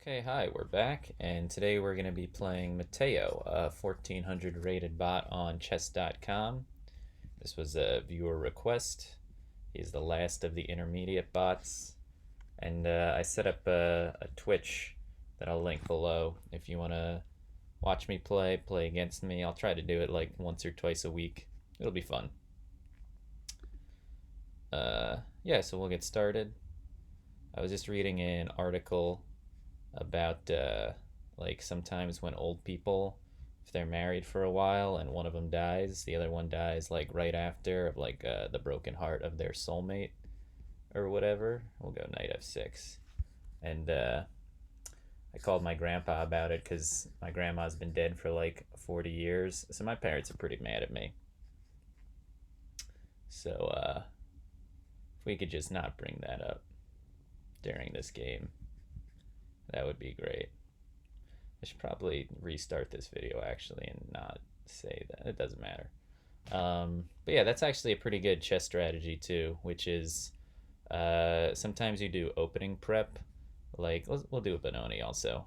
Okay, hi, we're back, and today we're going to be playing Mateo, a 1400 rated bot on chess.com. This was a viewer request. He's the last of the intermediate bots, and I set up a Twitch that I'll link below if you want to watch me play against me. I'll try to do it like once or twice a week. It'll be fun. Yeah, so we'll get started. I was just reading an article about like sometimes when old people, if they're married for a while and one of them dies, the other one dies like right after, of like the broken heart of their soulmate or whatever. We'll go knight f6. And I called my grandpa about it because my grandma's been dead for like 40 years, so my parents are pretty mad at me. So if we could just not bring that up during this game, that would be great. I should probably restart this video actually and not say that. It doesn't matter. But yeah, that's actually a pretty good chess strategy too, which is sometimes you do opening prep. Like, we'll do a Benoni also.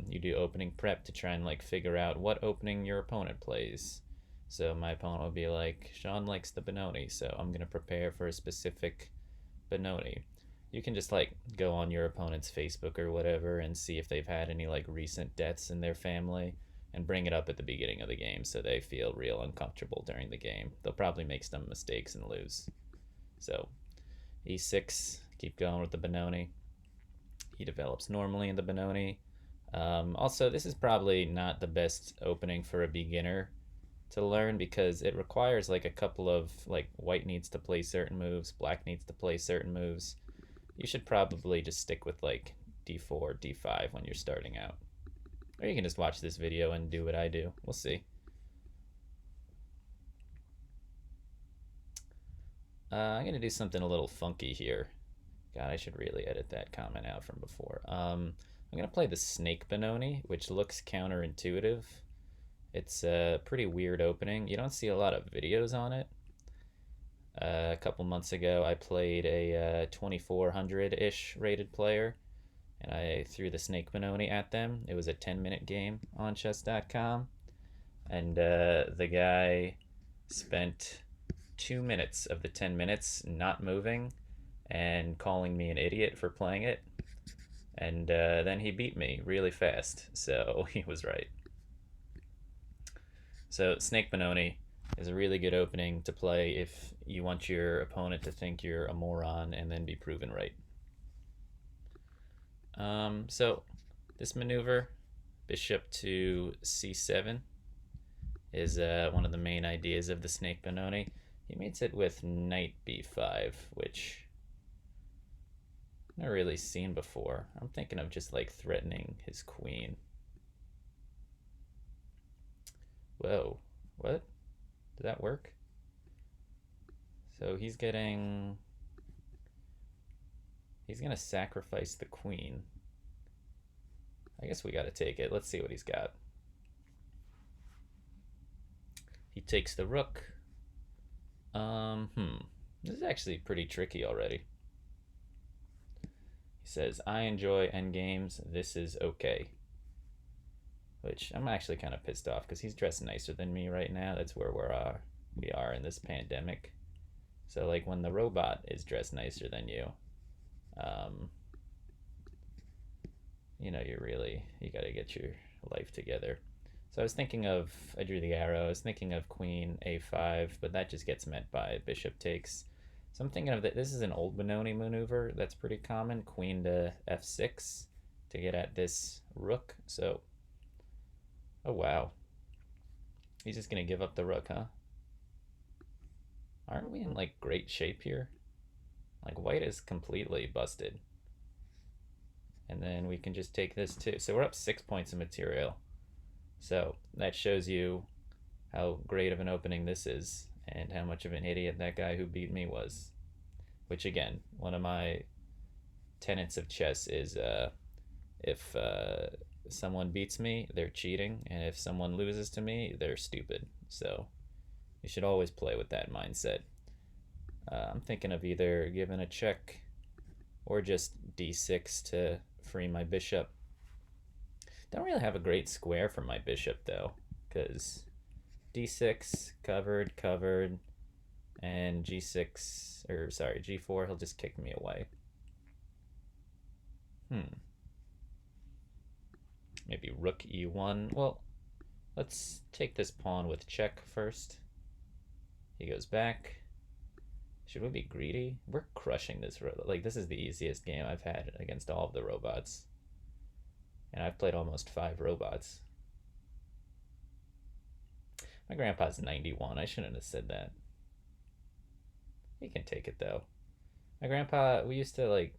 You do opening prep to try and like figure out what opening your opponent plays. So my opponent will be like, Sean likes the Benoni, so I'm going to prepare for a specific Benoni. You can just like go on your opponent's Facebook or whatever and see if they've had any like recent deaths in their family and bring it up at the beginning of the game so they feel real uncomfortable during the game. They'll probably make some mistakes and lose. So e6, keep going with the Benoni. He develops normally in the Benoni. Also, this is probably not the best opening for a beginner to learn because it requires like a couple of, like, white needs to play certain moves, black needs to play certain moves. You should probably just stick with like d4, d5 when you're starting out. Or you can just watch this video and do what I do. We'll see. I'm going to do something a little funky here. God, I should really edit that comment out from before. I'm going to play the Snake Benoni, which looks counterintuitive. It's a pretty weird opening. You don't see a lot of videos on it. A couple months ago, I played a 2400-ish rated player, and I threw the Snake Benoni at them. It was a 10-minute game on chess.com, and the guy spent 2 minutes of the 10 minutes not moving and calling me an idiot for playing it, and then he beat me really fast, so he was right. So Snake Benoni is a really good opening to play if you want your opponent to think you're a moron and then be proven right. So this maneuver, bishop to c7, is one of the main ideas of the Snake Benoni. He mates it with knight b5, which I've never really seen before. I'm thinking of just like threatening his queen. Whoa, what? Did that work? So he's gonna sacrifice the queen. I guess we gotta take it. Let's see what he's got. He takes the rook. This is actually pretty tricky already. He says, I enjoy endgames. This is okay. Which I'm actually kind of pissed off because he's dressed nicer than me right now. That's where we are in this pandemic. So like when the robot is dressed nicer than you, you know, you gotta get your life together. So I drew the arrow. I was thinking of queen a5, but that just gets met by bishop takes. So I'm thinking of that. This is an Old Benoni maneuver that's pretty common. Queen to f6 to get at this rook. So, oh wow. He's just gonna give up the rook, huh? Aren't we in like great shape here? Like white is completely busted. And then we can just take this too. So we're up 6 points of material. So that shows you how great of an opening this is and how much of an idiot that guy who beat me was. Which again, one of my tenets of chess is if someone beats me, they're cheating, and if someone loses to me, they're stupid. So you should always play with that mindset. I'm thinking of either giving a check or just d6 to free my bishop. Don't really have a great square for my bishop, though, because d6, covered, and g6, or sorry, g4, he'll just kick me away. Maybe rook e1. Well, let's take this pawn with check first. He goes back. Should we be greedy? We're crushing this. Like, this is the easiest game I've had against all of the robots. And I've played almost 5 robots. My grandpa's 91. I shouldn't have said that. He can take it, though. My grandpa, we used to, like,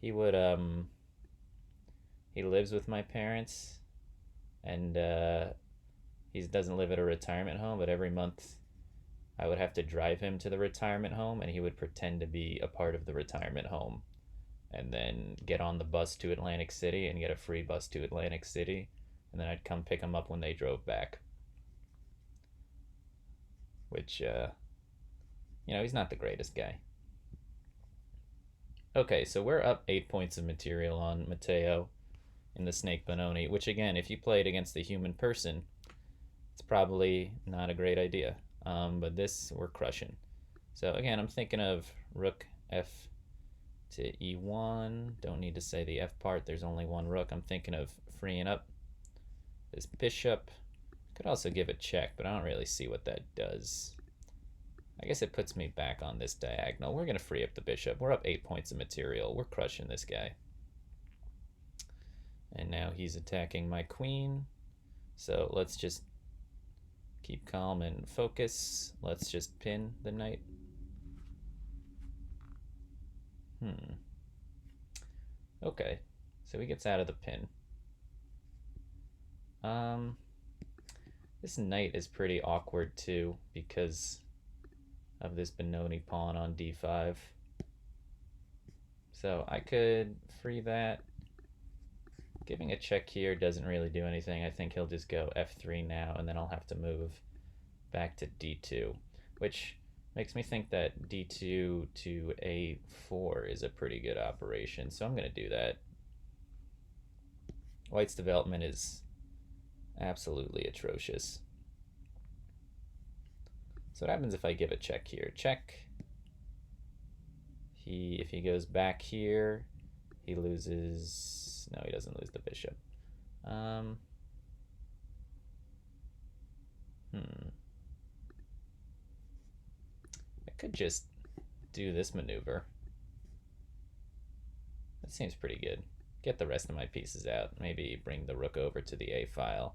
he would, he lives with my parents. And, he doesn't live at a retirement home, but every month I would have to drive him to the retirement home, and he would pretend to be a part of the retirement home and then get on the bus to Atlantic City and get a free bus to Atlantic City, and then I'd come pick him up when they drove back. Which, he's not the greatest guy. Okay, so we're up 8 points of material on Mateo in the Snake Benoni, which, again, if you played against a human person, it's probably not a great idea. But this, we're crushing. So again, I'm thinking of rook f to e1. Don't need to say the f part. There's only one rook. I'm thinking of freeing up this bishop. Could also give a check, but I don't really see what that does. I guess it puts me back on this diagonal. We're going to free up the bishop. We're up 8 points of material. We're crushing this guy. And now he's attacking my queen. So let's just keep calm and focus. Let's just pin the knight. Okay, so he gets out of the pin. This knight is pretty awkward too because of this Benoni pawn on d5. So I could free that. Giving a check here doesn't really do anything. I think he'll just go f3 now, and then I'll have to move back to d2, which makes me think that d2 to a4 is a pretty good operation, so I'm going to do that. White's development is absolutely atrocious. So what happens if I give a check here? Check. If he goes back here, he loses... No, he doesn't lose the bishop. I could just do this maneuver. That seems pretty good. Get the rest of my pieces out. Maybe bring the rook over to the a file.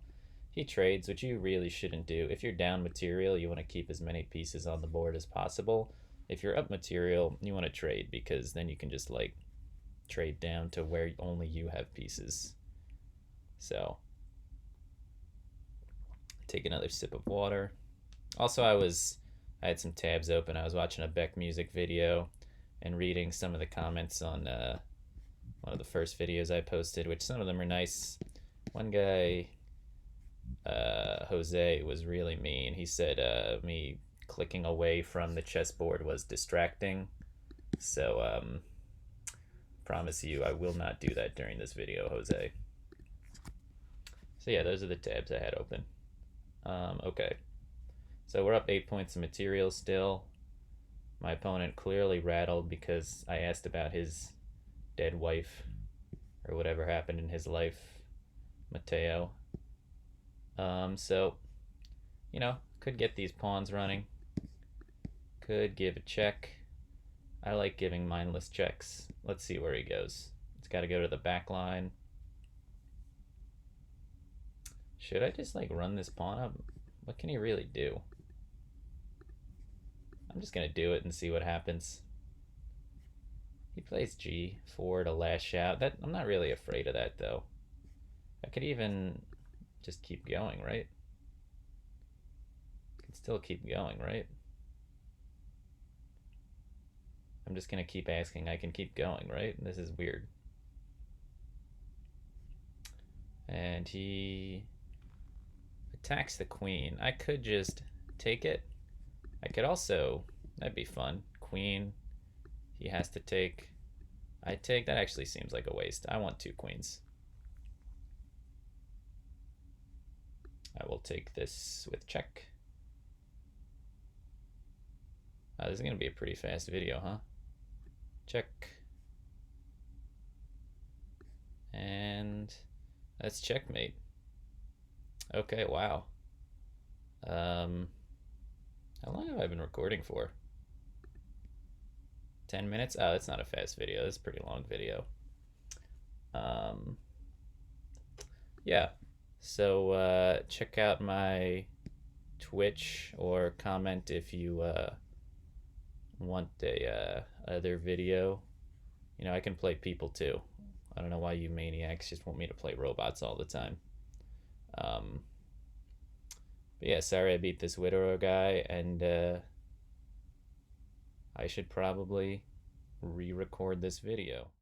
He trades, which you really shouldn't do. If you're down material, you want to keep as many pieces on the board as possible. If you're up material, you want to trade, because then you can just, like, trade down to where only you have pieces. So take another sip of water. Also, I had some tabs open. I was watching a Beck music video and reading some of the comments on one of the first videos I posted, which some of them are nice. One guy, Jose, was really mean. He said me clicking away from the chessboard was distracting. So promise you I will not do that during this video, Jose. So yeah, those are the tabs I had open. Okay, so we're up 8 points of material still. My opponent clearly rattled because I asked about his dead wife or whatever happened in his life, Mateo. So, could get these pawns running. Could give a check. I like giving mindless checks. Let's see where he goes. It's got to go to the back line. Should I just, like, run this pawn up? What can he really do? I'm just going to do it and see what happens. He plays g4 to lash out. I'm not really afraid of that, though. I could even just keep going, right? I can still keep going, right? I'm just going to keep asking. I can keep going, right? This is weird. And he attacks the queen. I could just take it. I could also, that'd be fun. Queen, he has to take. I take. That actually seems like a waste. I want 2 queens. I will take this with check. This is going to be a pretty fast video, huh? Check. And that's checkmate. Okay, wow. How long have I been recording for? 10 minutes? Oh, that's not a fast video. That's a pretty long video. Yeah. So check out my Twitch or comment if you want a other video. You know, I can play people too. I don't know why you maniacs just want me to play robots all the time. But yeah, sorry I beat this Widower guy, and I should probably re-record this video.